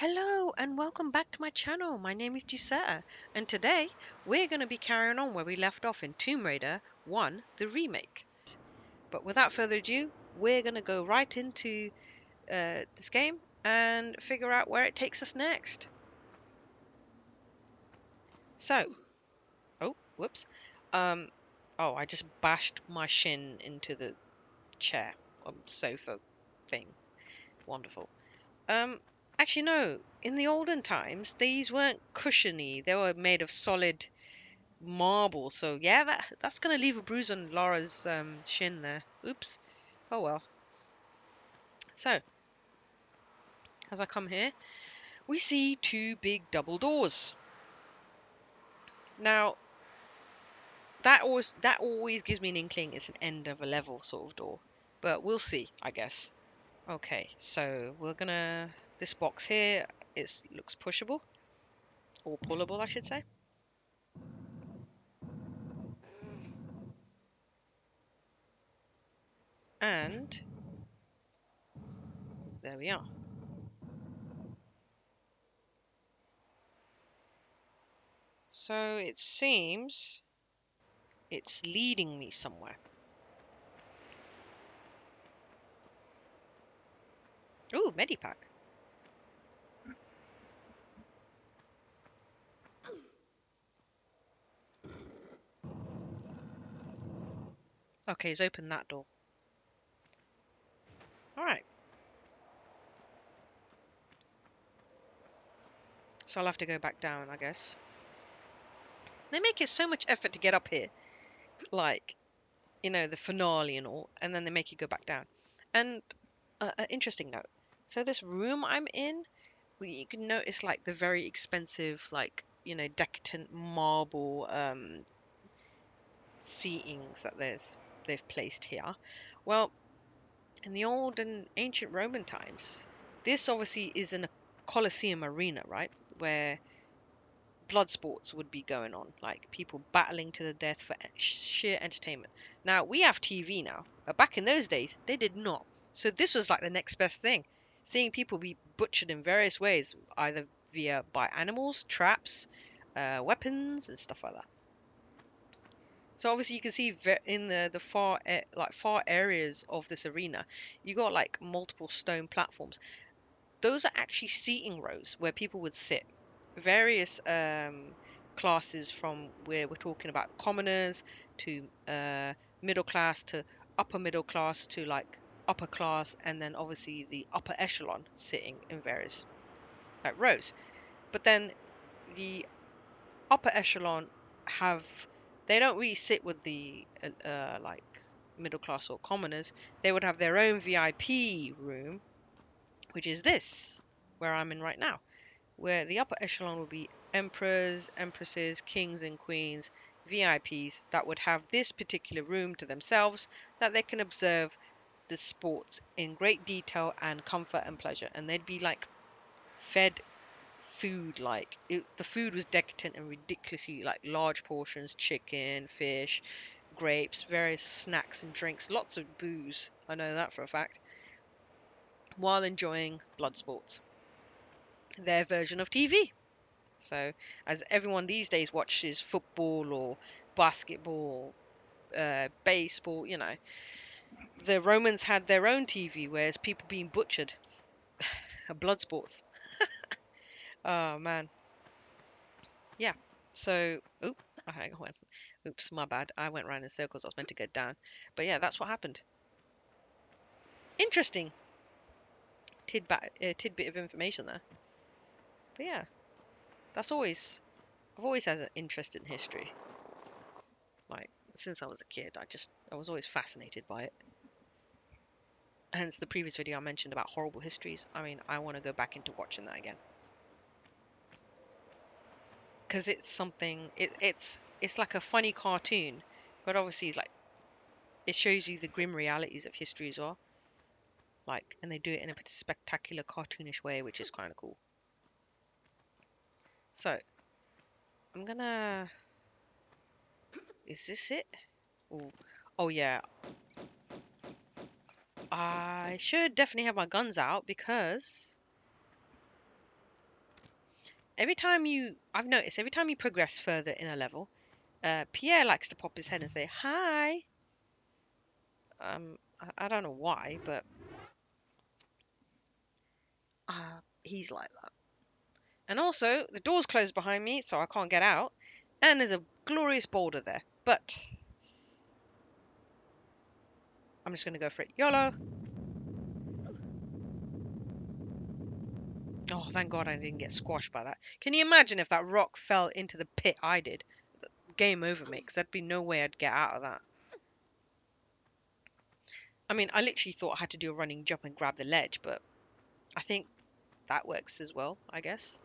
Hello and welcome back to my channel. My name is Gisetta and today we're going to be carrying on where we left off in Tomb Raider 1, the remake. But without further ado, we're going to go right into this game and figure out where it takes us next. So, oh, whoops. I just bashed my shin into the chair or sofa thing. Wonderful. Um, Actually no, in the olden times these weren't cushiony. They were made of solid marble. So yeah, that's gonna leave a bruise on Laura's shin there. Oops. Oh well. So as I come here, we see two big double doors. Now that always gives me an inkling it's an end of a level sort of door, but we'll see, I guess. Okay, so we're gonna this box here. It looks pushable or pullable, I should say. And there we are. So it seems it's leading me somewhere. Ooh, Medipack. Okay, he's opened that door. Alright, so I'll have to go back down, I guess. They make it so much effort to get up here. Like, the finale and all, and then they make you go back down. And an interesting note. So this room I'm in, you can notice like the very expensive, like, decadent marble seatings that they've placed here. Well, in the old and ancient Roman times, this obviously is in a Colosseum arena, right? Where blood sports would be going on, like people battling to the death for sheer entertainment. Now, we have TV now, but back in those days, they did not. So this was like the next best thing. Seeing people be butchered in various ways, either by animals, traps, weapons, and stuff like that. So obviously you can see in the far areas of this arena, you got like multiple stone platforms. Those are actually seating rows where people would sit. Various classes, from where we're talking about commoners to middle class to upper middle class to like upper class, and then obviously the upper echelon sitting in various like rows. But then the upper echelon have they don't really sit with the like middle class or commoners. They would have their own VIP room, which is this where I'm in right now, where the upper echelon would be emperors, empresses, kings and queens, VIPs that would have this particular room to themselves, that they can observe the sports in great detail and comfort and pleasure. And they'd be like fed food, like the food was decadent and ridiculously like large portions, chicken, fish, grapes, various snacks and drinks, lots of booze, I know that for a fact, while enjoying blood sports, their version of TV. So, as everyone these days watches football or basketball, baseball, the Romans had their own TV, whereas people being butchered, blood sports. Oh man, yeah. So, hang on. Oops, my bad. I went round in circles. I was meant to go down, but yeah, that's what happened. Interesting tidbit of information there. But yeah, I've always had an interest in history. Like since I was a kid, I was always fascinated by it. Hence the previous video I mentioned about horrible histories. I mean, I want to go back into watching that again because it's something. It's like a funny cartoon, but obviously it's like it shows you the grim realities of history as well. Like, and they do it in a spectacular, cartoonish way, which is kind of cool. So I'm gonna. Is this it? Ooh. Oh yeah, I should definitely have my guns out because I've noticed every time you progress further in a level, Pierre likes to pop his head and say hi. I don't know why, but he's like that. And also, the door's closed behind me, so I can't get out. And there's a glorious boulder there. But I'm just gonna go for it. YOLO. Oh, thank God I didn't get squashed by that. Can you imagine if that rock fell into the pit I did? Game over, mate, because there'd be no way I'd get out of that. I mean, I literally thought I had to do a running jump and grab the ledge, but I think that works as well, I guess.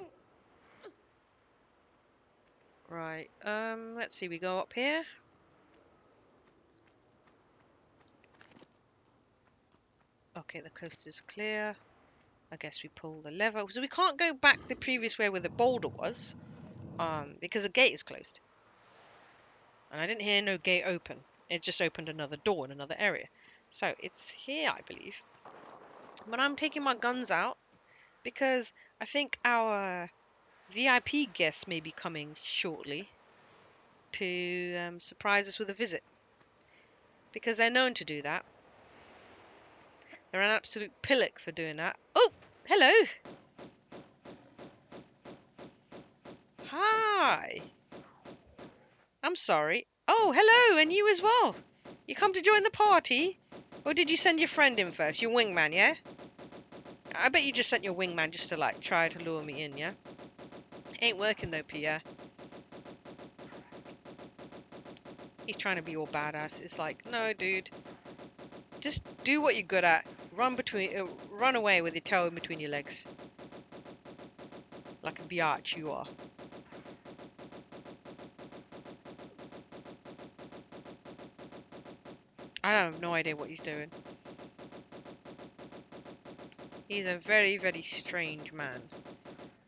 Right, let's see, we go up here. Okay, the coast is clear. I guess we pull the lever. So we can't go back the previous way where the boulder was, because the gate is closed. And I didn't hear no gate open. It just opened another door in another area. So it's here, I believe. But I'm taking my guns out because I think our VIP guests may be coming shortly to surprise us with a visit. Because they're known to do that. They're an absolute pillock for doing that. Oh, hello. Hi. I'm sorry. Oh, hello, and you as well. You come to join the party? Or did you send your friend in first? Your wingman, yeah? I bet you just sent your wingman just to, like, try to lure me in, yeah? Ain't working though, Pierre. He's trying to be all badass. It's like, no, dude. Just do what you're good at. Run away with your tail in between your legs. Like a biatch you are. I have no idea what he's doing. He's a very, very strange man.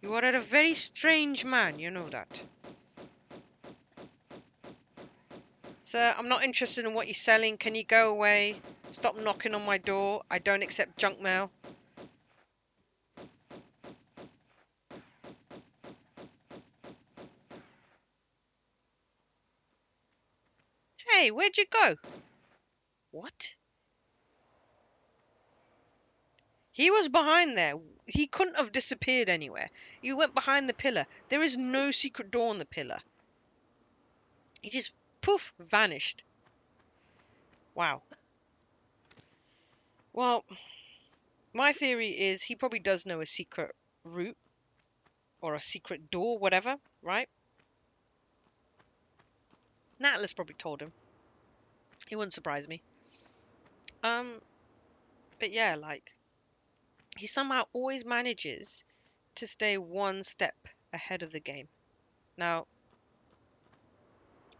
You are a very strange man, you know that. Sir, I'm not interested in what you're selling. Can you go away? Stop knocking on my door. I don't accept junk mail. Hey, where'd you go? What? He was behind there. He couldn't have disappeared anywhere. You went behind the pillar. There is no secret door on the pillar. He just, poof, vanished. Wow. Well, my theory is he probably does know a secret route or a secret door, whatever, right? Natlas probably told him. It wouldn't surprise me. Um, but yeah, like, he somehow always manages to stay one step ahead of the game. Now,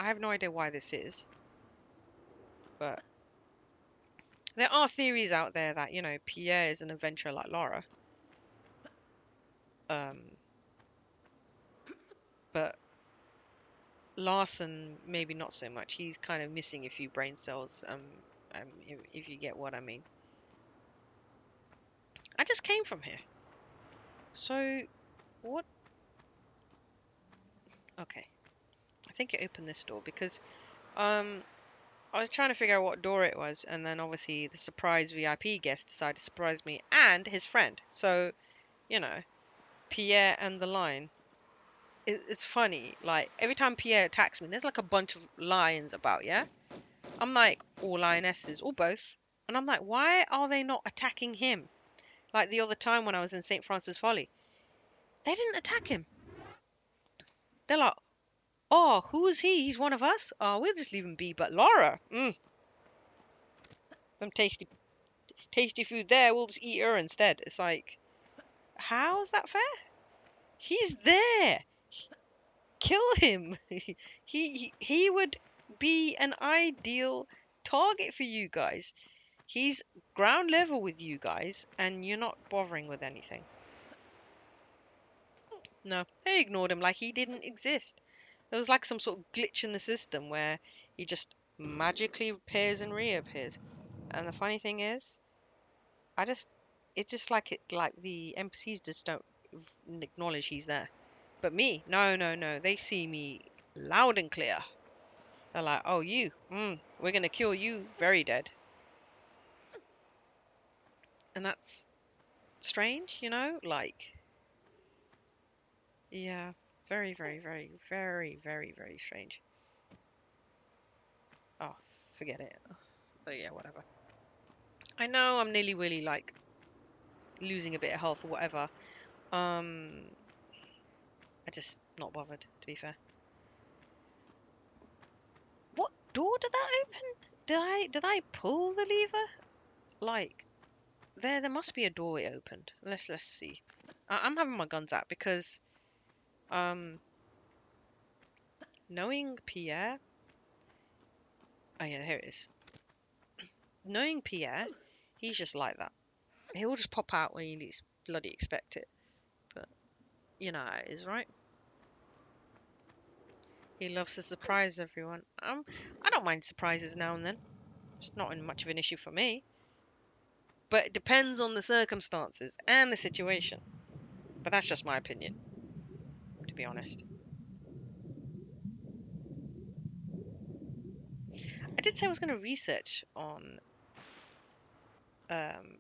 I have no idea why this is, but there are theories out there that, you know, Pierre is an adventurer like Lara. Um, but Larson, maybe not so much. He's kind of missing a few brain cells, if you get what I mean. I just came from here. So, what? Okay. I think it opened this door because, I was trying to figure out what door it was, and then obviously the surprise VIP guest decided to surprise me and his friend. So, you know, Pierre and the lion. It's funny, like, every time Pierre attacks me, there's like a bunch of lions about, yeah? I'm like, or lionesses, or both. And I'm like, why are they not attacking him? Like the other time when I was in St. Francis Folly. They didn't attack him. They're like, oh, who is he? He's one of us? Oh, we'll just leave him be. But Laura, some tasty food there. We'll just eat her instead. It's like, how is that fair? He's there. Kill him. He would be an ideal target for you guys. He's ground level with you guys, and you're not bothering with anything. No, they ignored him like he didn't exist. There was like some sort of glitch in the system where he just magically appears and reappears. And the funny thing is, I just it's just like the NPCs just don't acknowledge he's there. But me, no, no, no. They see me loud and clear. They're like, oh, we're gonna kill you very dead. And that's strange, you know? Like, yeah, very, very, very, very, very, very strange. Oh, forget it. But yeah, whatever. I know I'm nearly really like losing a bit of health or whatever. I just not bothered, to be fair. What door did that open? Did I pull the lever? Like there must be a door it opened. Let's see. I'm having my guns out because um knowing Pierre. Oh yeah, here it is. Knowing Pierre, he's just like that. He'll just pop out when you least bloody expect it. But you know how it is, right? He loves to surprise everyone. I don't mind surprises now and then. It's not much of an issue for me. But it depends on the circumstances and the situation. But that's just my opinion, to be honest. I did say I was going to research on um,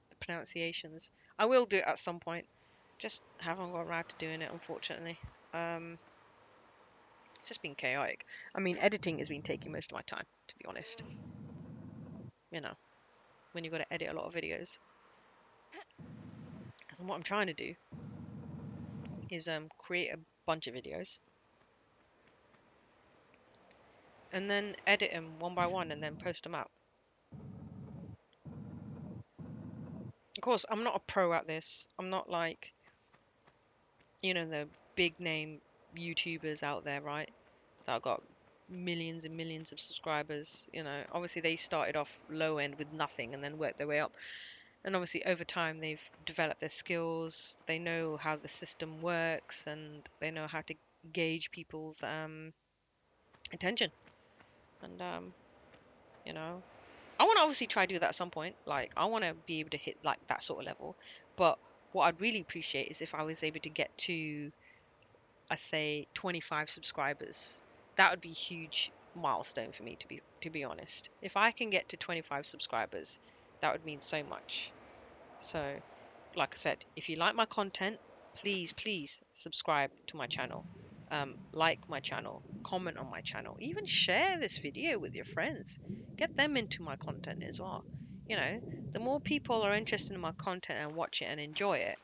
the pronunciations. I will do it at some point. Just haven't got around to doing it, unfortunately. Um, it's just been chaotic. I mean, editing has been taking most of my time, to be honest. You know, when you've got to edit a lot of videos. Because what I'm trying to do is create a bunch of videos and then edit them one by one and then post them out. Of course, I'm not a pro at this. I'm not like, the big name YouTubers out there, right? That got millions and millions of subscribers. Obviously they started off low end with nothing and then worked their way up. And obviously over time they've developed their skills. They know how the system works and they know how to gauge people's attention. And you know, I want to obviously try to do that at some point. Like I want to be able to hit like that sort of level. But what I'd really appreciate is if I was able to get to, I say, 25 subscribers. That would be a huge milestone for me, to be honest. If I can get to 25 subscribers, that would mean so much. So, like I said, if you like my content, please subscribe to my channel. Like my channel, comment on my channel, even share this video with your friends. Get them into my content as well. The more people are interested in my content and watch it and enjoy it,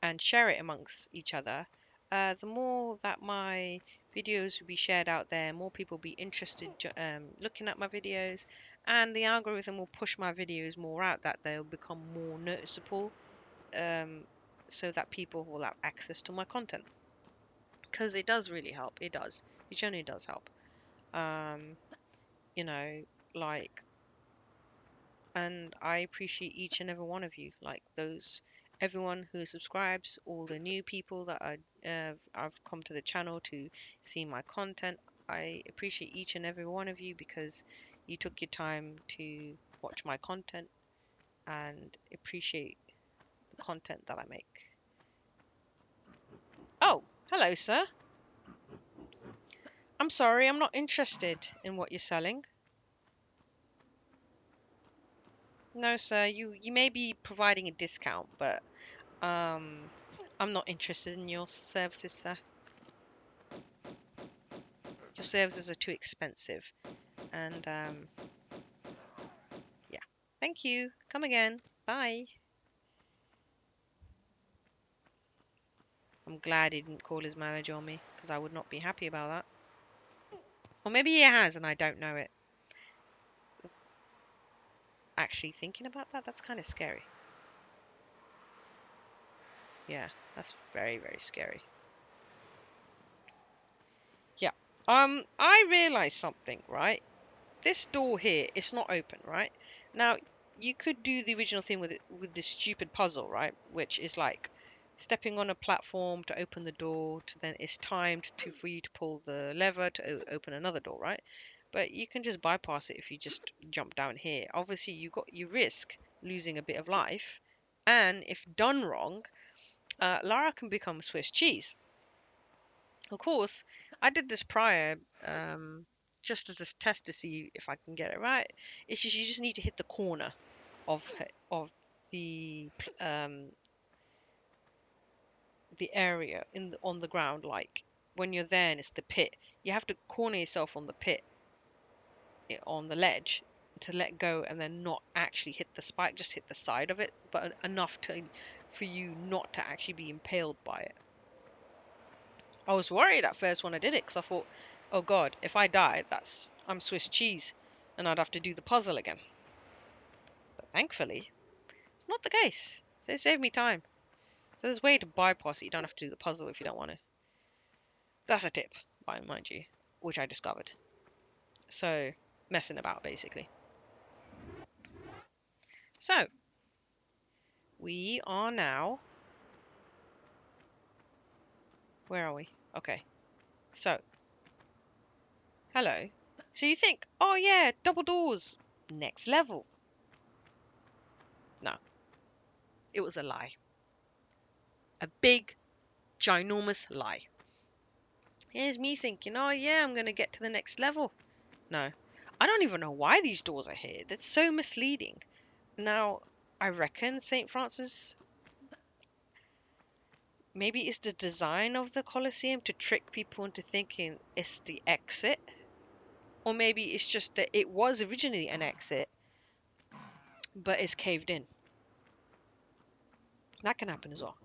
and share it amongst each other, the more that my videos will be shared out there, more people will be interested looking at my videos, and the algorithm will push my videos more out, that they'll become more noticeable, um, so that people will have access to my content. Because it does really help. It does. It generally does help. Um, you know, like, and I appreciate each and every one of you, like everyone who subscribes, all the new people that I've come to the channel to see my content. I appreciate each and every one of you because you took your time to watch my content and appreciate the content that I make. Oh, hello, sir. I'm sorry, I'm not interested in what you're selling. No, sir, you may be providing a discount, but I'm not interested in your services, sir. Your services are too expensive. And yeah. Thank you. Come again. Bye. I'm glad he didn't call his manager on me, because I would not be happy about that. Or maybe he has and I don't know it. Actually, thinking about that, that's kind of scary. Yeah, that's very, very scary. Yeah. I realized something, right? This door here, it's not open, right? Now, you could do the original thing with this stupid puzzle, right? Which is like stepping on a platform to open the door, to then it's timed for you to pull the lever to open another door, right? But you can just bypass it if you just jump down here. Obviously, you risk losing a bit of life, and if done wrong, Lara can become Swiss cheese. Of course, I did this prior, just as a test to see if I can get it right. It's just you just need to hit the corner of the the area on the ground. Like when you're there and it's the pit, you have to corner yourself on the pit on the ledge to let go and then not actually hit the spike, just hit the side of it, but enough to for you not to actually be impaled by it. I was worried at first when I did it because I thought, oh god, if I die, I'm Swiss cheese and I'd have to do the puzzle again. But thankfully, it's not the case. So it saved me time. So there's a way to bypass it. You don't have to do the puzzle if you don't want to. That's a tip, mind you, which I discovered. So, messing about basically. So, we are now. Where are we? Okay. So, hello. So you think, oh yeah, double doors, next level. No, it was a lie. A big, ginormous lie. Here's me thinking, oh yeah, I'm going to get to the next level. No, I don't even know why these doors are here. That's so misleading. Now, I reckon St. Francis, maybe it's the design of the Colosseum to trick people into thinking it's the exit. Or maybe it's just that it was originally an exit, but it's caved in. That can happen as well.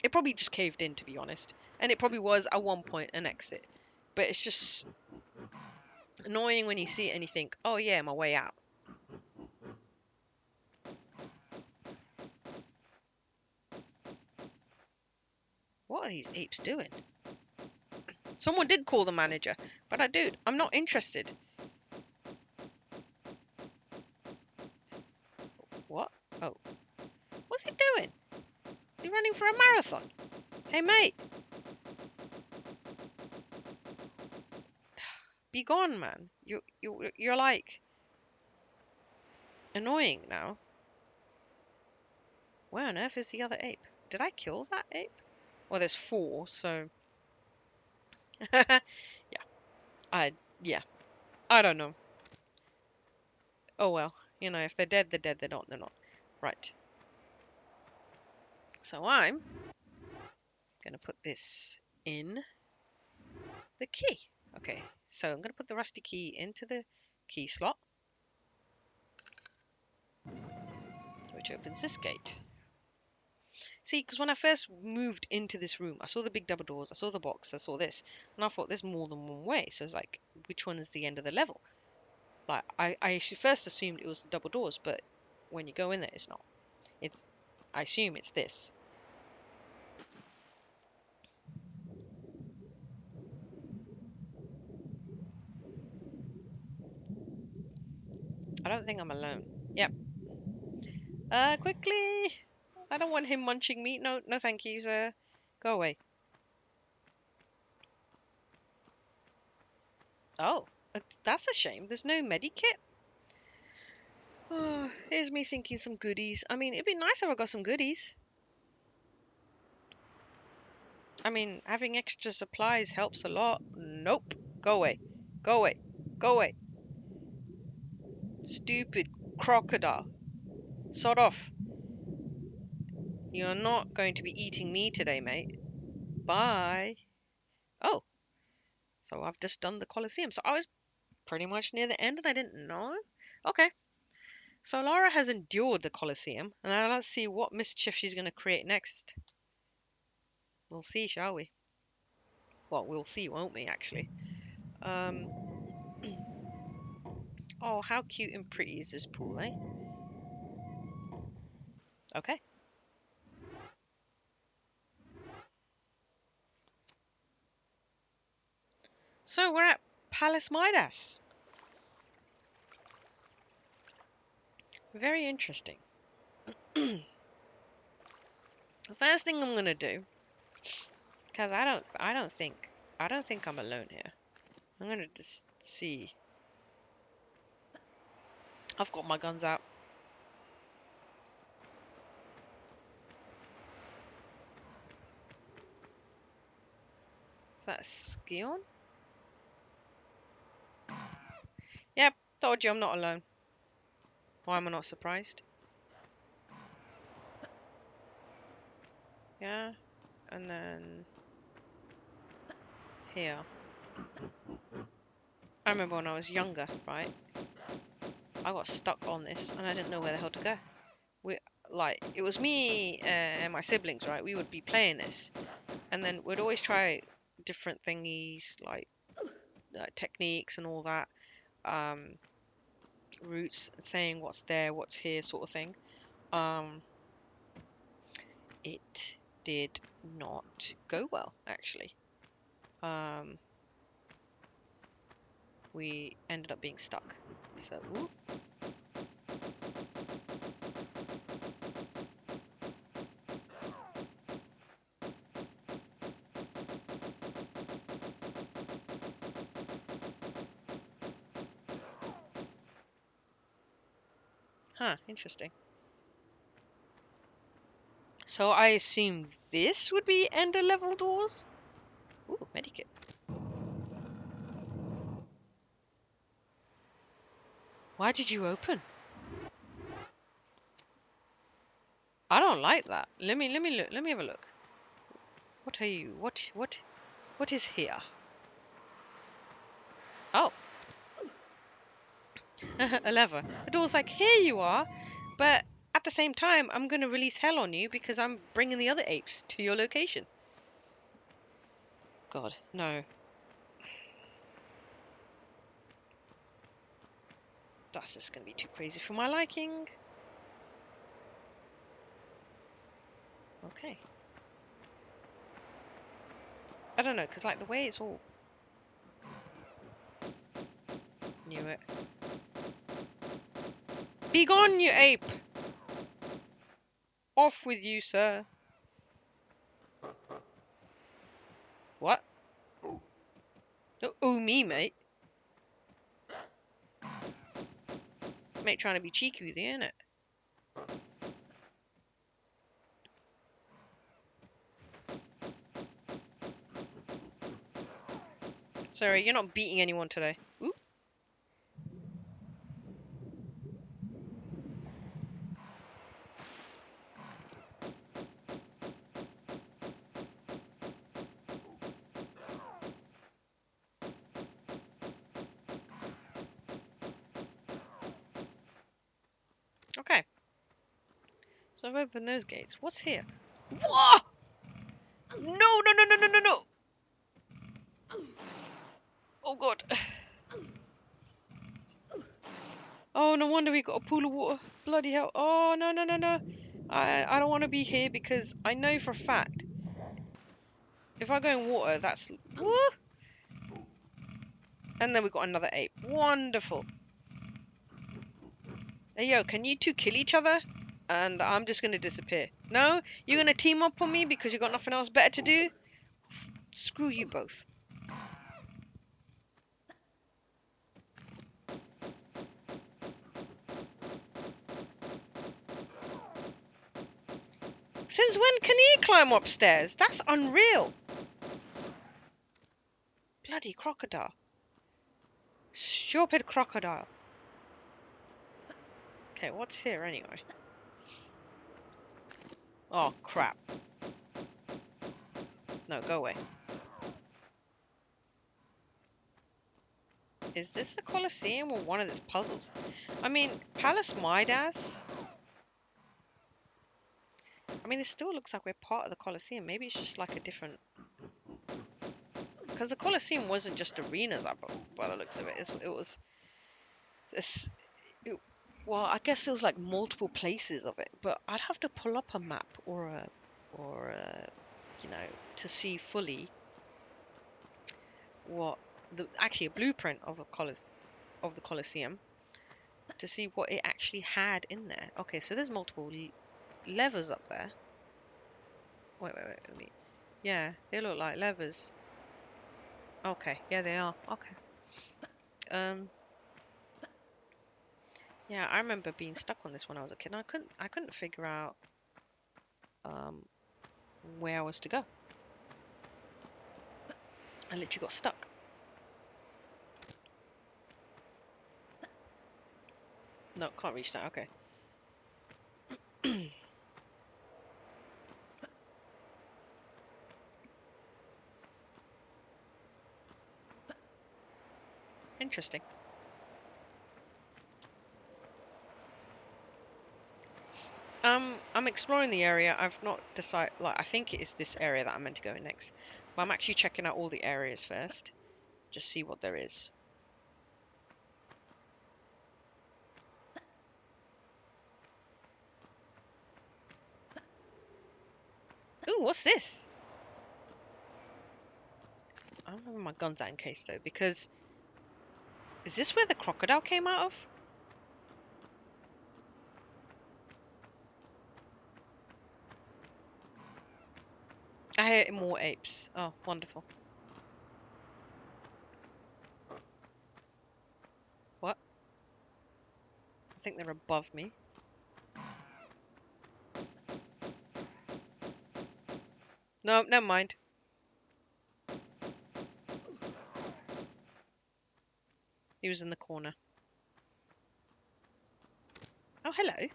It probably just caved in, to be honest. And it probably was at one point an exit. But it's just annoying when you see it and you think, oh yeah, my way out. What are these apes doing? Someone did call the manager, but I'm not interested. What? Oh. What's he doing? Is he running for a marathon? Hey mate. Be gone, man. You're like annoying now. Where on earth is the other ape? Did I kill that ape? Well, there's 4, so yeah. I yeah. I don't know. Oh well. You know, if they're dead, they're dead. They're not, they're not. Right. So I'm gonna put this in the key. Okay. So I'm gonna put the rusty key into the key slot, which opens this gate. See, because when I first moved into this room, I saw the big double doors, I saw the box, I saw this, and I thought there's more than one way. So it's like, which one is the end of the level? Like, I first assumed it was the double doors, but when you go in there, it's not. I assume it's this. I don't think I'm alone. Yep. Quickly! I don't want him munching me. No, no thank you, sir. Go away. Oh, that's a shame. There's no medikit. Oh, here's me thinking some goodies. I mean, it'd be nice if I got some goodies. I mean, having extra supplies helps a lot. Nope. Go away. Go away. Go away. Stupid crocodile. Sod off. You're not going to be eating me today, mate. Bye. Oh, so I've just done the Colosseum. So I was pretty much near the end and I didn't know. Okay. So Lara has endured the Colosseum, and now let's see what mischief she's going to create next. We'll see, shall we? Well, we'll see, won't we, actually? Um, oh, how cute and pretty is this pool, eh? Okay. So we're at Palace Midas. Very interesting. The first thing I'm gonna do, because I don't think I'm alone here. I'm gonna just see. I've got my guns out. that Scion? Yep, told you I'm not alone. Why am I not surprised? Yeah, and then here. I remember when I was younger, right? I got stuck on this and I didn't know where the hell to go. It was me and my siblings, right? We would be playing this, and then we'd always try different thingies, like techniques and all that, um, routes, saying what's there, what's here, sort of thing. Um, it did not go well, actually. Um, we ended up being stuck. So, ooh. Huh, interesting. So I assume this would be ender level doors? Ooh, medikit. Why did you open? I don't like that. Let me look. Let me have a look. What are you? What is here? Oh, a lever. The door's like, here you are, but at the same time, I'm gonna release hell on you because I'm bringing the other apes to your location. God, no. That's just gonna be too crazy for my liking. Okay. I don't know, because like the way it's all... Knew it. Be gone, you ape! Off with you, sir. What? Oh, me, mate. Mate trying to be cheeky with you, innit? Sorry, you're not beating anyone today. Ooh. Okay. So I've opened those gates. What's here? Whoa! No, no, no, no, no, no, no! Oh, God. Oh, no wonder we got a pool of water. Bloody hell. Oh, no, no, no, no. I don't want to be here because I know for a fact if I go in water, that's... Woo! And then we got another ape. Wonderful. Hey, yo, can you two kill each other? And I'm just going to disappear. No? You're going to team up on me because you got nothing else better to do? Screw you both. Since when can he climb upstairs? That's unreal. Bloody crocodile. Stupid crocodile. Okay, what's here anyway? Oh, crap. No, go away. Is this the Colosseum or one of its puzzles? I mean, Palace Midas. I mean, it still looks like we're part of the Colosseum. Maybe it's just like a different... Because the Colosseum wasn't just arenas, by the looks of it. It was... This, well, I guess it was like multiple places of it. But I'd have to pull up a map or you know, to see fully what... actually, a blueprint of the Colosseum to see what it actually had in there. Okay, so there's multiple levers up there. Wait, let me... Yeah, they look like levers. Okay, yeah, they are. Okay. Yeah, I remember being stuck on this when I was a kid. And I couldn't figure out where I was to go. I literally got stuck. No, can't reach that. Okay. Interesting. I'm exploring the area. I've not decided, like, I think it is this area that I'm meant to go in next. But I'm actually checking out all the areas first. Just see what there is. Ooh, what's this? I don't have my guns out in case though, because is this where the crocodile came out of? I hear more apes. Oh, wonderful. What? I think they're above me. No, never mind. He was in the corner. Oh, hello.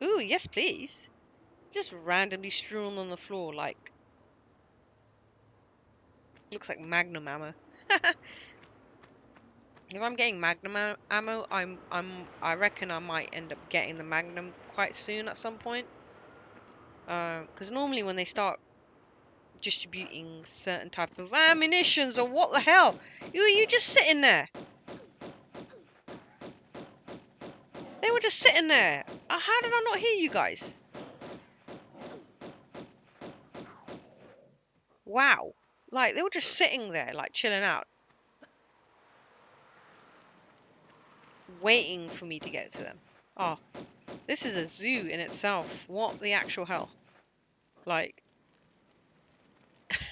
Ooh, yes, please. Just randomly strewn on the floor like looks like magnum ammo. If I'm getting magnum ammo, I reckon I might end up getting the magnum quite soon at some point. Because normally when they start distributing certain type of ammunitions or what the hell, you just sitting there. They were just sitting there. How did I not hear you guys? Wow. Like they were just sitting there, like chilling out, waiting for me to get to them. Oh, this is a zoo in itself. What the actual hell? Like,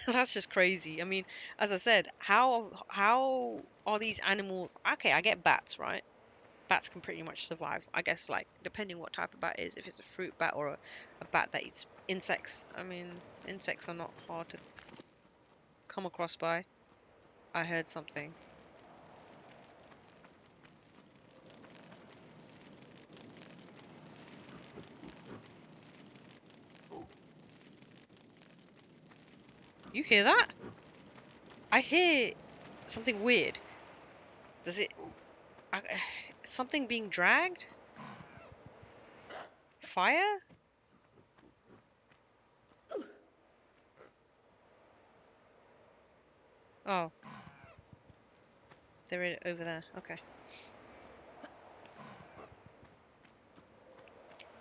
that's just crazy. I mean, as I said, how are these animals? Okay, I get bats, right? Bats can pretty much survive. I guess, like, depending what type of bat it is, if it's a fruit bat or a bat that eats insects. I mean, insects are not hard to come across by. I heard something. You hear that? I hear something weird. Does it? I, something being dragged? Fire? Oh, they're over there. Okay.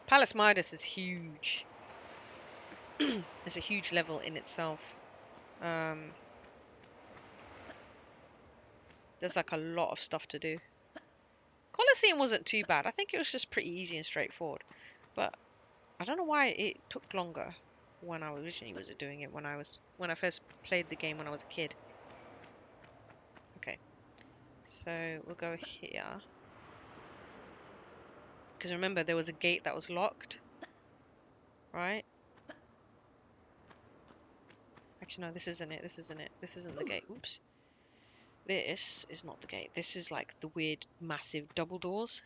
Palus Midas is huge. It's a huge level in itself. Um, there's like a lot of stuff to do. Colosseum wasn't too bad. I think it was just pretty easy and straightforward. But I don't know why it took longer when I originally was doing it when I first played the game when I was a kid. Okay, so we'll go here. Because remember there was a gate that was locked, right? Actually no, this isn't it. This isn't it. This isn't the gate. Oops. This is not the gate. This is like the weird massive double doors.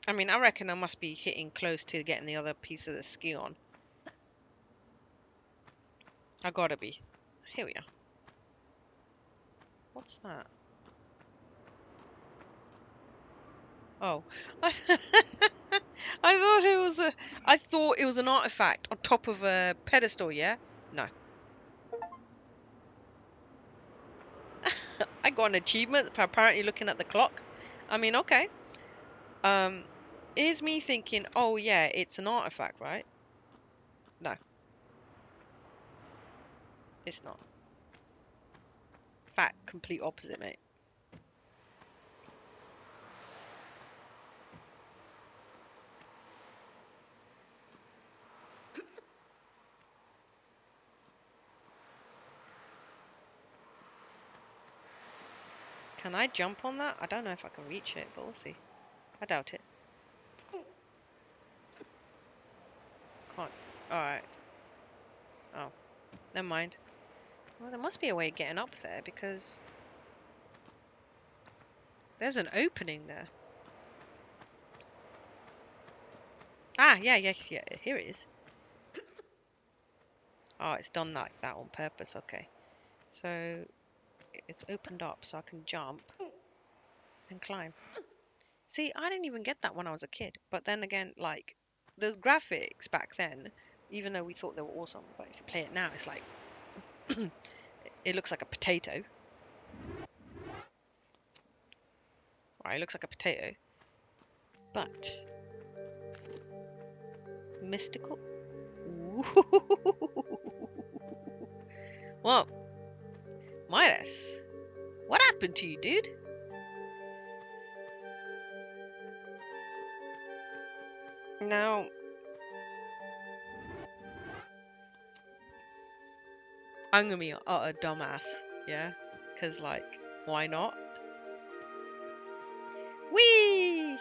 I mean, I reckon I must be hitting close to getting the other piece of the ski on. I gotta be. Here we are. What's that? Oh. I thought it was a I thought it was an artifact on top of a pedestal, yeah? No. I got an achievement for apparently looking at the clock. I mean, okay. Um here's me thinking, oh yeah, it's an artifact, right? No, it's not. Fact, complete opposite, mate. Can I jump on that? I don't know if I can reach it, but we'll see. I doubt it. Alright. Oh, never mind. Well, there must be a way of getting up there because there's an opening there. Ah, yeah, yeah, yeah. Here it is. Oh, it's done like that on purpose. Okay. So it's opened up so I can jump and climb. See, I didn't even get that when I was a kid. But then again, like, those graphics back then, even though we thought they were awesome, but if you play it now, it's like, it looks like a potato. Right, it looks like a potato. But, mystical? Ooh. Well, Midas, what happened to you, dude? Now, I'm gonna be a dumbass, yeah? Because, like, why not? Whee!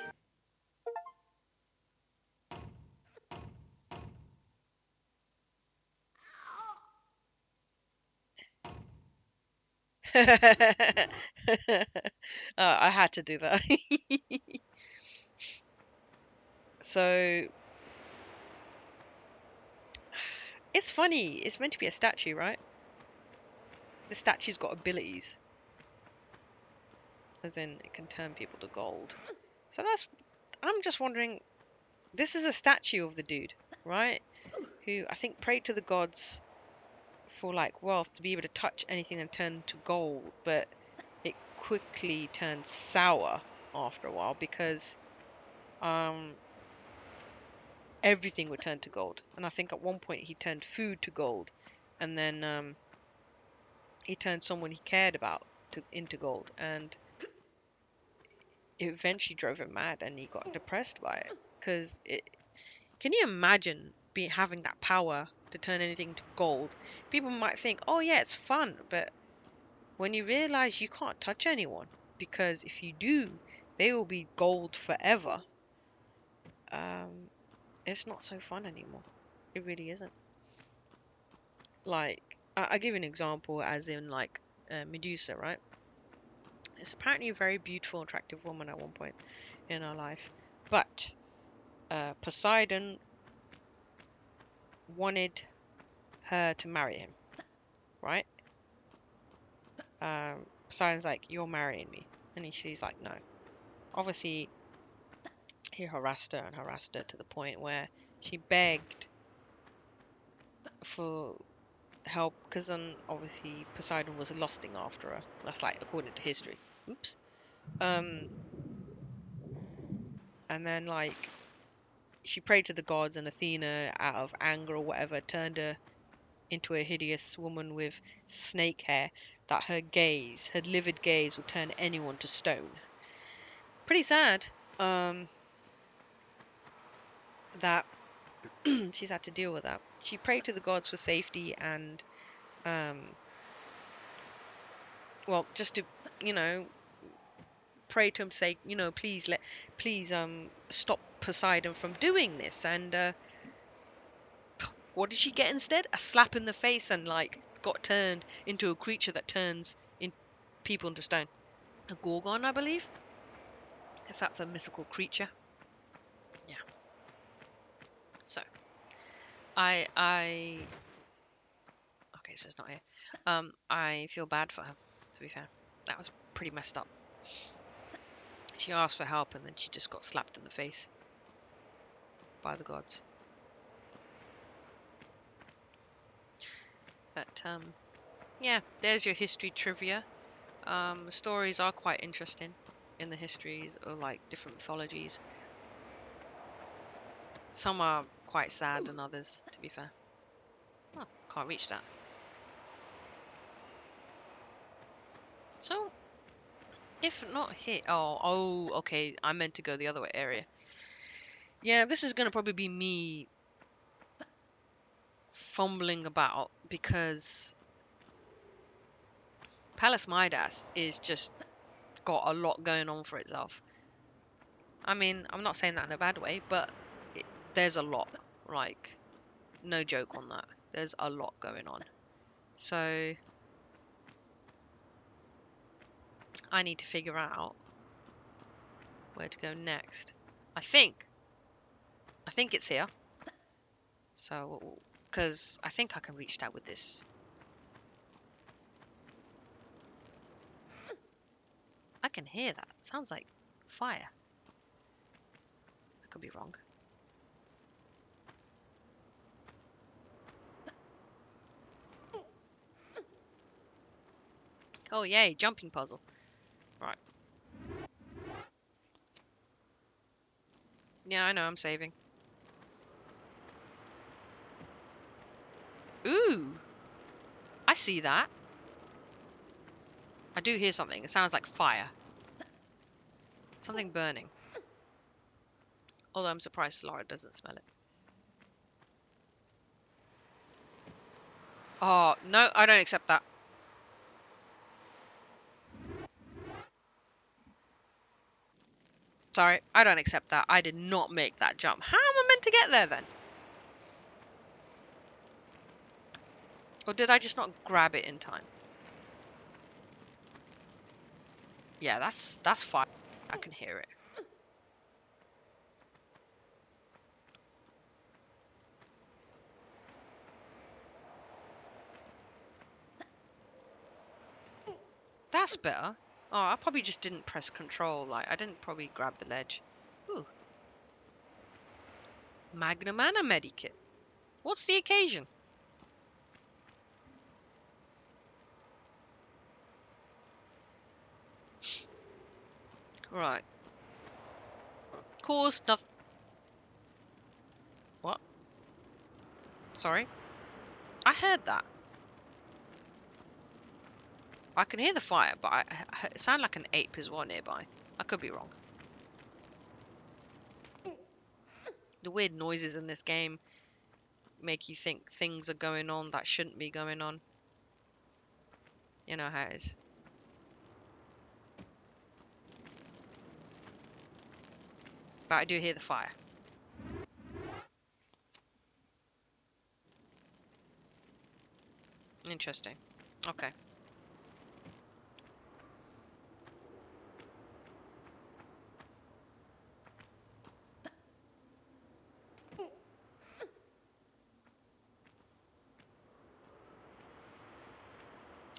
I had to do that. So, it's funny. It's meant to be a statue, right? The statue's got abilities, as in it can turn people to gold. So I'm just wondering, this is a statue of the dude, right? Who I think prayed to the gods for like wealth to be able to touch anything and turn to gold, but it quickly turned sour after a while because um everything would turn to gold. And I think at one point he turned food to gold, and then he turned someone he cared about into gold, and it eventually drove him mad, and he got depressed by it. Because can you imagine having that power to turn anything to gold? People might think, oh yeah, it's fun, but when you realize you can't touch anyone, because if you do, they will be gold forever. Um, it's not so fun anymore. It really isn't. Like, I give you an example, as in like Medusa, right? It's apparently a very beautiful, attractive woman at one point in her life, but Poseidon wanted her to marry him, right? Poseidon's like, "You're marrying me," and she's like, "No." Obviously, he harassed her to the point where she begged for help because then obviously Poseidon was lusting after her. That's like according to history. Oops. Um, and then like she prayed to the gods, and Athena, out of anger or whatever, turned her into a hideous woman with snake hair that her livid gaze would turn anyone to stone. Pretty sad. Um, that she's had to deal with that. She prayed to the gods for safety and um, well, just to you know pray to him, say please stop Poseidon from doing this. And what did she get instead? A slap in the face, and like got turned into a creature that turns in people into stone. A Gorgon, I believe. If that's a mythical creature. Yeah. So I okay, so it's not here. I feel bad for her, to be fair. That was pretty messed up. She asked for help and then she just got slapped in the face by the gods. But yeah, there's your history trivia. Stories are quite interesting in the histories of like different mythologies. Some are quite sad than others, to be fair. Oh, can't reach that. So, if not here, okay, I meant to go the other way area. Yeah, this is gonna probably be me fumbling about because Palace Midas is just got a lot going on for itself. I mean, I'm not saying that in a bad way, but it, there's a lot. Like, no joke on that. There's a lot going on. So I need to figure out where to go next. I think it's here. So, because I think I can reach that with this. I can hear that. Sounds like fire. I could be wrong. Oh, yay, jumping puzzle. Right. Yeah, I know, I'm saving. Ooh! I see that. I do hear something. It sounds like fire. Something burning. Although I'm surprised Laura doesn't smell it. Oh, no, I don't accept that. Sorry, I don't accept that. I did not make that jump. How am I meant to get there then? Or did I just not grab it in time? Yeah, that's fire. I can hear it. That's better. Oh, I probably just didn't press control. Like, I didn't probably grab the ledge. Ooh. Magnum and a medikit. What's the occasion? Right. Cause nothing. What? Sorry? I heard that. I can hear the fire, but it sounded like an ape as well nearby. I could be wrong. The weird noises in this game make you think things are going on that shouldn't be going on. You know how it is. But I do hear the fire. Interesting. Okay.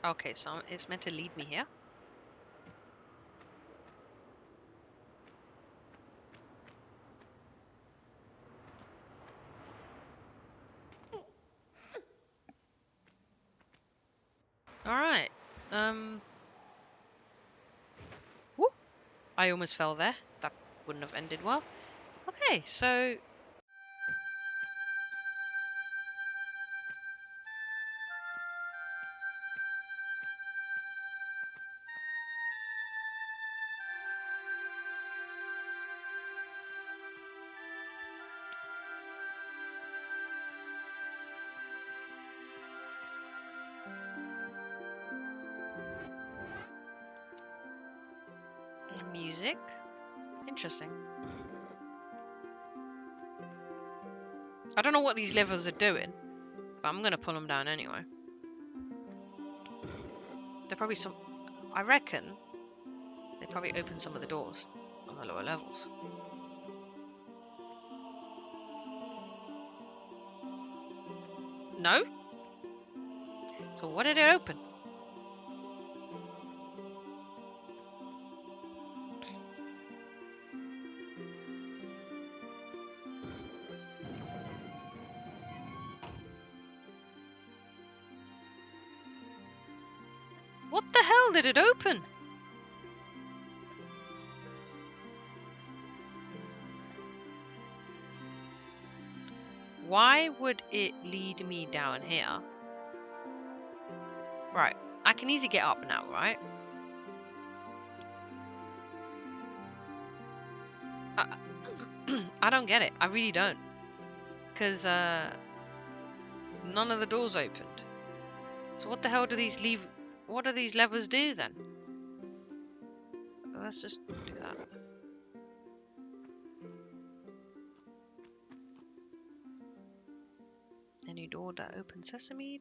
Okay, so it's meant to lead me here. Alright. Whoop. I almost fell there. That wouldn't have ended well. Okay, so... Music. Interesting. I don't know what these levers are doing, but I'm gonna pull them down anyway. They're probably some... I reckon they probably open some of the doors on the lower levels. No? So what did it open? What the hell did it open? Why would it lead me down here? Right, I can easily get up now, right? I don't get it. I really don't. Because none of the doors opened. So what the hell do these what do these levers do then? Let's just do that. door that opens sesame.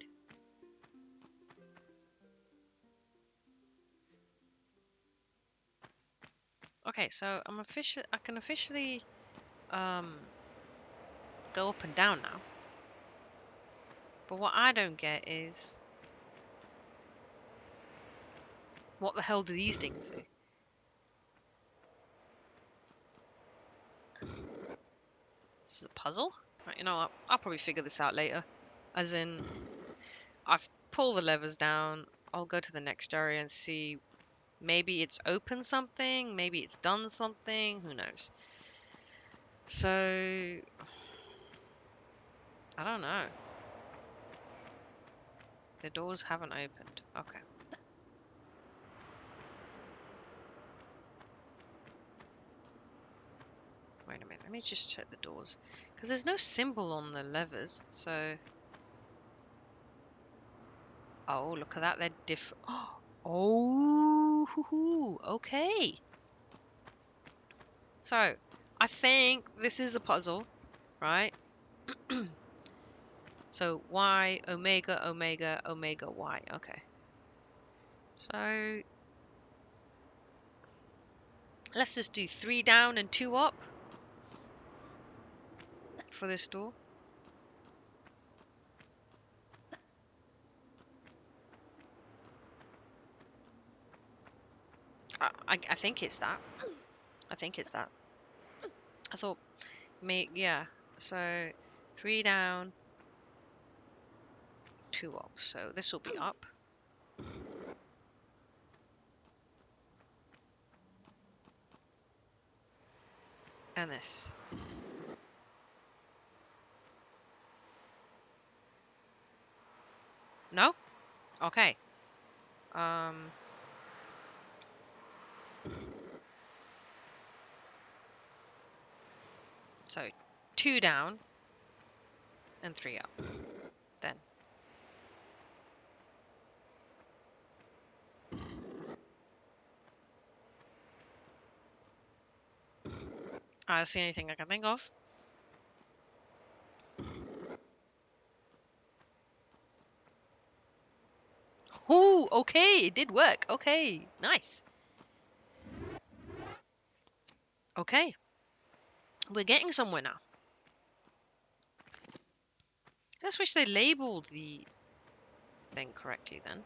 Okay, so I can officially go up and down now. But what I don't get is what the hell do these things do? This is a puzzle? Right, you know what? I'll probably figure this out later. As in, I've pulled the levers down. I'll go to the next area and see. Maybe it's opened something. Maybe it's done something. Who knows? So, I don't know. The doors haven't opened. Okay. Wait a minute. Let me just check the doors. Because there's no symbol on the levers. So... Oh, look at that. They're different. Oh, okay. So, I think this is a puzzle, right? So, y, omega, omega, omega, y. Okay. So, let's just do 3 down and 2 up for this door. I think it's that. I think it's that. I thought, yeah. So, 3 down, 2 up. So, this will be up. And this. No? Okay. So 2 down and 3 up. Then. I don't see anything I can think of. Ooh, okay, it did work. Okay, nice. Okay. We're getting somewhere now. I just wish they labeled the thing correctly then.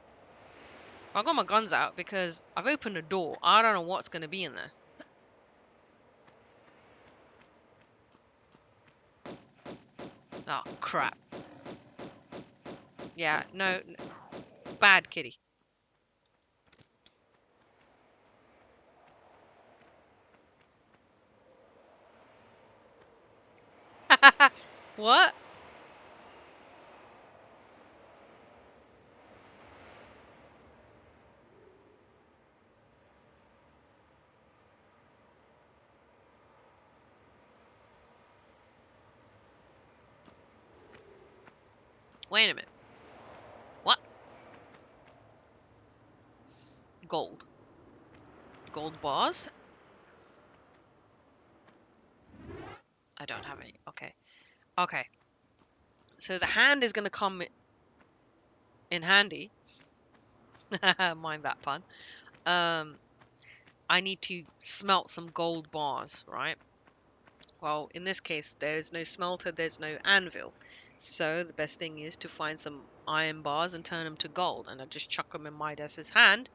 I got my guns out because I've opened a door. I don't know what's going to be in there. Oh, crap. Yeah, no. Bad kitty. What? Wait a minute. What? Gold. Gold bars? I don't have any. Okay. Okay. So the hand is going to come in handy. Mind that pun. I need to smelt some gold bars, right? Well, in this case, there's no smelter, there's no anvil. So the best thing is to find some iron bars and turn them to gold. And I just chuck them in Midas's hand.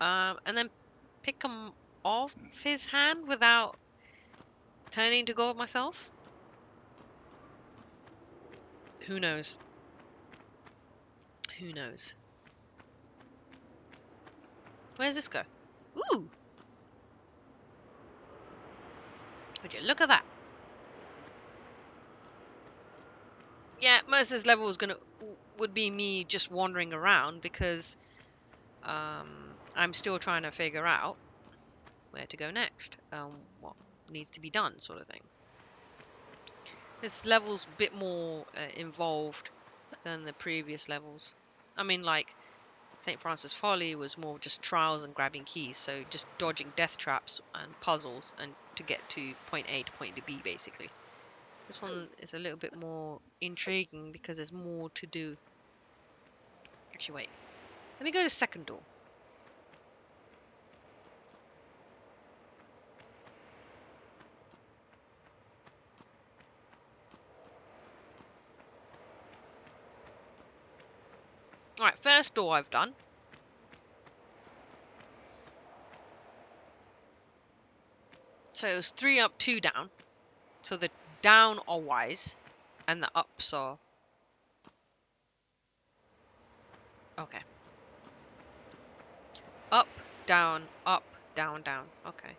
And then pick them off his hand without turning to gold myself. Who knows? Who knows? Where's this go? Ooh! Would you look at that? Yeah, most of this level would be me just wandering around because I'm still trying to figure out where to go next, what needs to be done, sort of thing. This level's a bit more involved than the previous levels. I mean, like St. Francis Folly was more just trials and grabbing keys, so just dodging death traps and puzzles and to get to point A to point B, basically. This one is a little bit more intriguing because there's more to do. Actually, wait. Let me go to the second door. Alright, first door I've done. So it was 3 up, 2 down. So the down are wise, and the ups are... Okay. Up, down, down. Okay.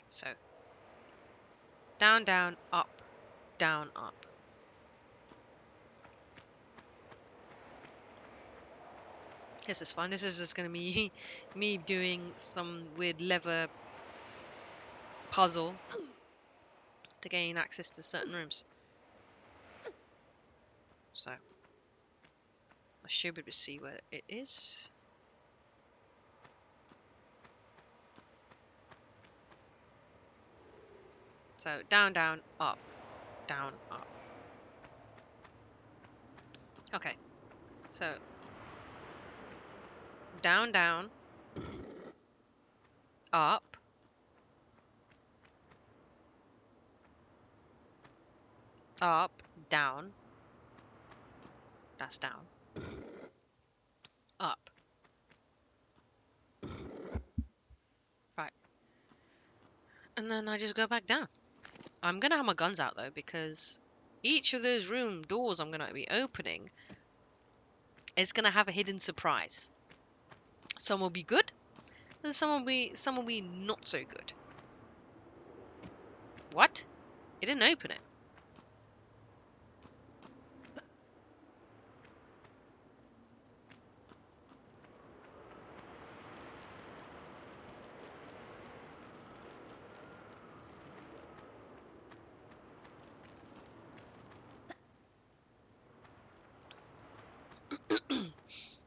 So, down, down, up, down, up. This is fun. This is just going to be me doing some weird lever puzzle to gain access to certain rooms. So, I should be able to see where it is. So, down, down, up, down, up. Okay. So, down, down, up, up, down. That's down. Up. Right. And then I just go back down. I'm going to have my guns out though, because each of those room doors I'm going to be opening is going to have a hidden surprise. Some will be good, and some will be not so good. What? It didn't open it.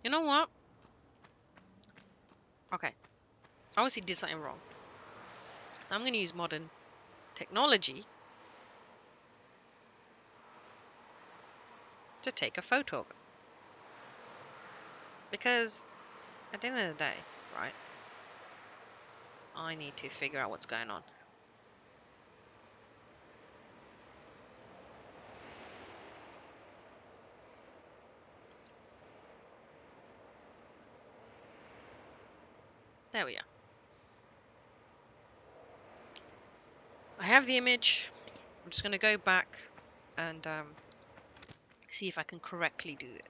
You know what? Okay. I obviously did something wrong. So I'm going to use modern technology to take a photo of it. Because at the end of the day, right, I need to figure out what's going on. There we are. I have the image. I'm just going to go back and see if I can correctly do it.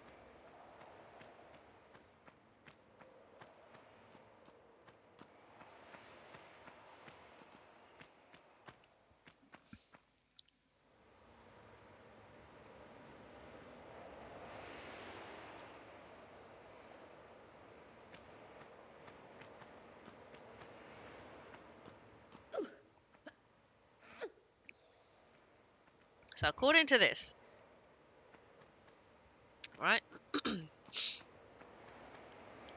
So according to this, right,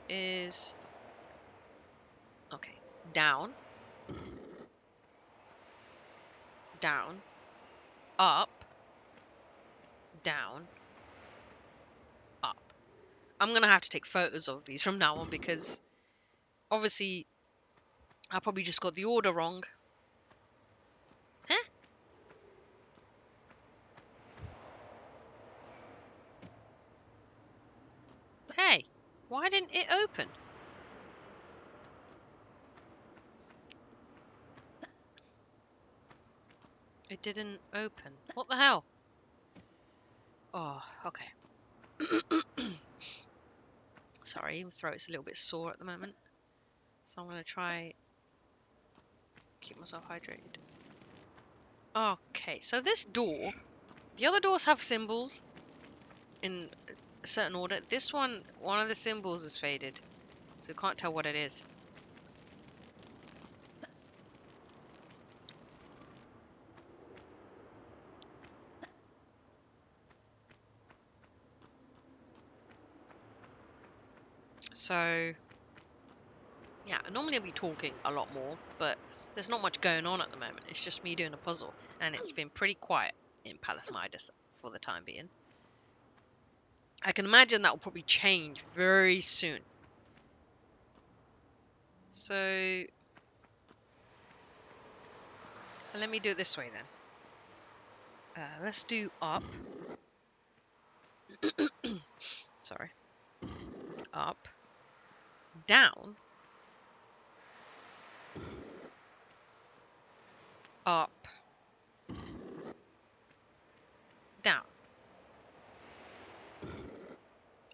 is okay, down, down, up, down, up. I'm going to have to take photos of these from now on because obviously I probably just got the order wrong. Huh? Hey, why didn't it open? It didn't open. What the hell? Oh, okay. Sorry, my throat's a little bit sore at the moment. So I'm going to try keep myself hydrated. Okay, so this door, the other doors have symbols in a certain order. This one of the symbols is faded, so you can't tell what it is. So Yeah, normally I'll be talking a lot more, but there's not much going on at the moment. It's just me doing a puzzle, and it's been pretty quiet in Palace Midas for the time being. I can imagine that will probably change very soon. So let me do it this way then. Let's do up. Sorry. Up. Down. Up. Down.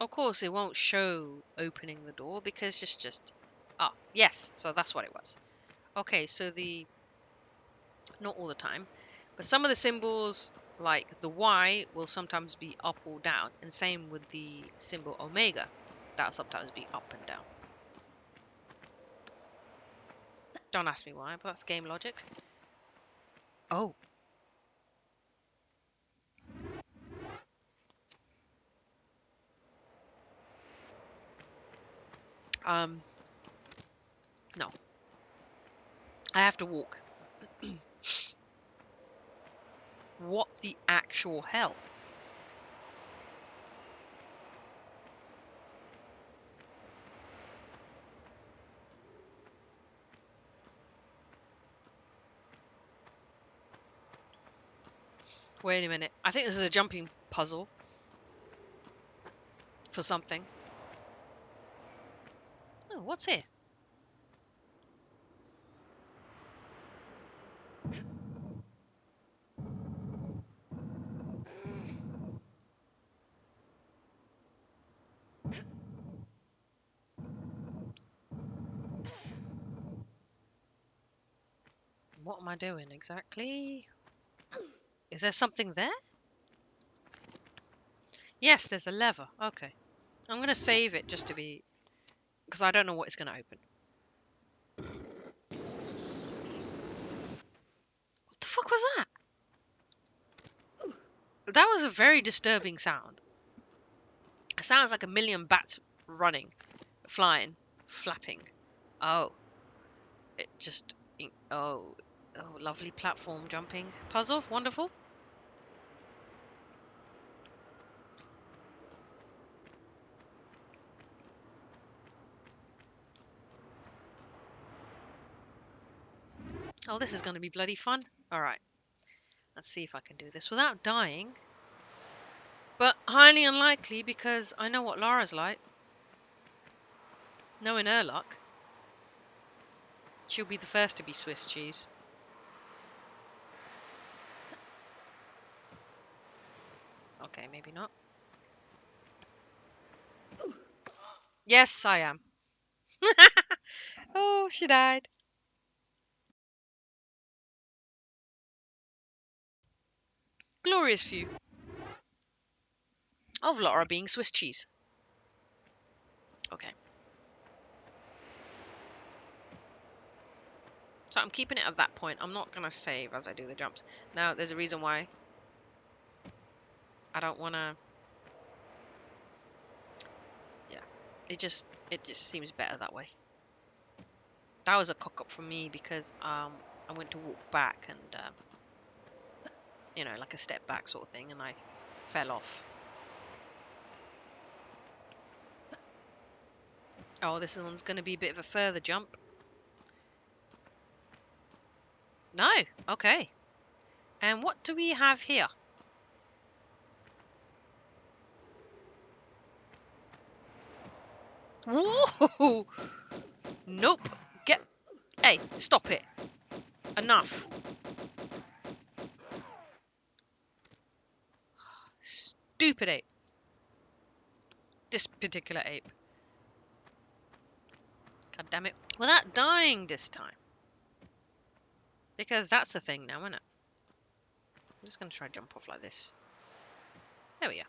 Of course, it won't show opening the door because it's just... Ah, yes, so that's what it was. Okay, so not all the time, but some of the symbols, like the Y, will sometimes be up or down, and same with the symbol Omega. That'll sometimes be up and down. Don't ask me why, but that's game logic. Oh. No. I have to walk. What the actual hell? Wait a minute. I think this is a jumping puzzle for something. Oh, what's here? What am I doing exactly? Is there something there? Yes, there's a lever. Okay. I'm going to save it just to be... because I don't know what it's going to open. What the fuck was that? That was a very disturbing sound. It sounds like a million bats running, flying, flapping. Oh. It just... oh. Oh, lovely platform jumping. Puzzle? Wonderful. Oh, this is going to be bloody fun. Alright. Let's see if I can do this without dying. But highly unlikely because I know what Lara's like. Knowing her luck. She'll be the first to be Swiss cheese. Okay, maybe not. Yes, I am. Oh, she died. Glorious view of Lara being Swiss cheese. Okay. So I'm keeping it at that point. I'm not going to save as I do the jumps. Now, there's a reason why. I don't want to... yeah. It just seems better that way. That was a cock-up for me because I went to walk back and... you know, like a step back sort of thing, and I fell off. Oh, this one's going to be a bit of a further jump. No, okay. And what do we have here? Whoa! Nope. Get... hey, stop it. Enough. Stupid ape. This particular ape. God damn it. Without dying this time. Because that's the thing now, isn't it? I'm just going to try to jump off like this. There we go.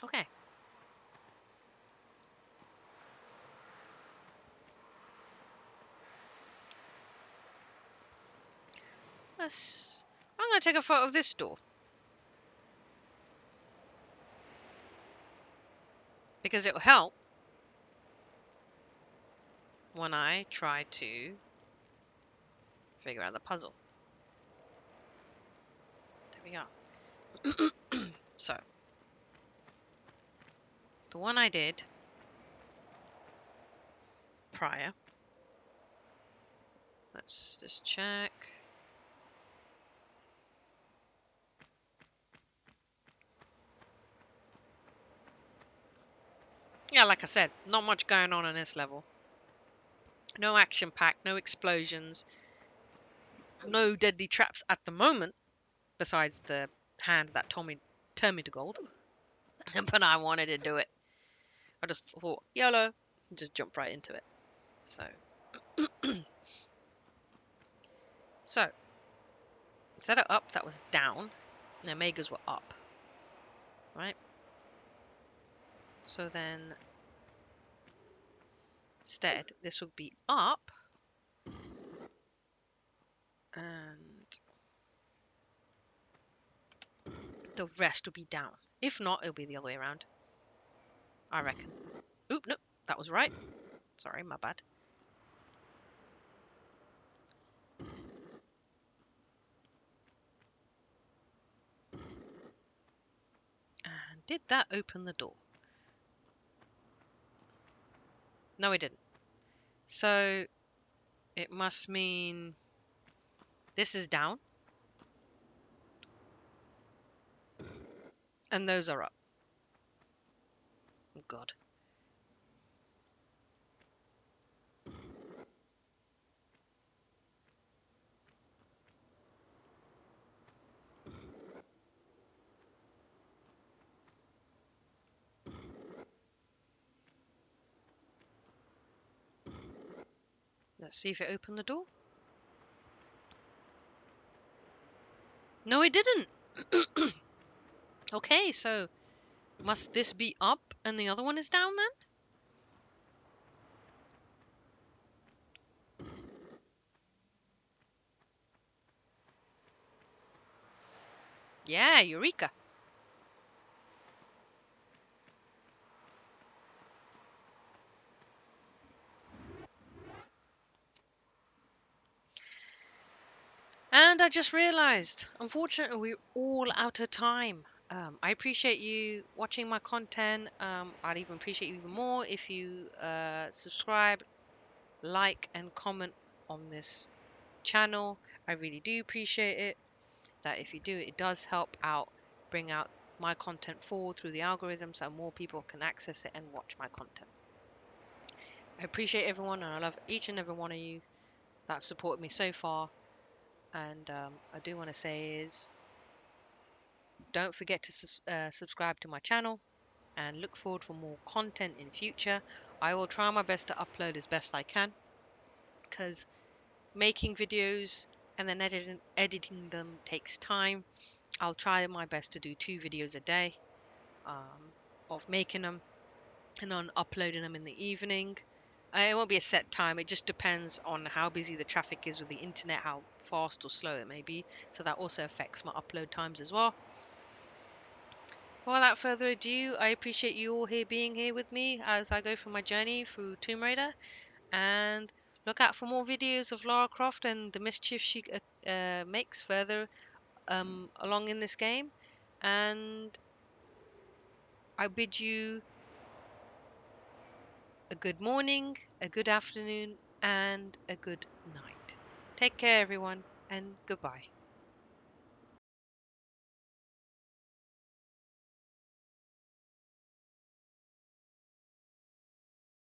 Okay. I'm going to take a photo of this door. Because it will help when I try to figure out the puzzle. There we go. So, the one I did prior, let's just check. Yeah, like I said, not much going on this level. No action pack, no explosions, no deadly traps at the moment, besides the hand that turned me to gold. But I wanted to do it. I just thought, YOLO, just jump right into it. So, so set it up, that was down, and the Omegas were up, right? So then, instead, this would be up, and the rest would be down. If not, it'll be the other way around, I reckon. Oop, nope, that was right. Sorry, my bad. And did that open the door? No, it didn't. So it must mean this is down and those are up. Oh God. Let's see if it opened the door. No, it didn't. Okay, so must this be up and the other one is down then? Yeah, Eureka. And I just realized, unfortunately, we're all out of time. I appreciate you watching my content. I'd even appreciate you even more if you subscribe, like, and comment on this channel. I really do appreciate it. That if you do, it does help out, bring out my content forward through the algorithm so more people can access it and watch my content. I appreciate everyone and I love each and every one of you that have supported me so far. And I do want to say is don't forget to subscribe to my channel and look forward for more content in future. I will try my best to upload as best I can because making videos and then editing them takes time. I'll try my best to do 2 videos a day of making them and on uploading them in the evening. It won't be a set time, it just depends on how busy the traffic is with the internet, how fast or slow it may be. So that also affects my upload times as well. Without further ado, I appreciate you all here being here with me as I go through my journey through Tomb Raider. And look out for more videos of Lara Croft and the mischief she makes further along in this game. And I bid you a good morning, a good afternoon, and a good night. Take care, everyone, and goodbye.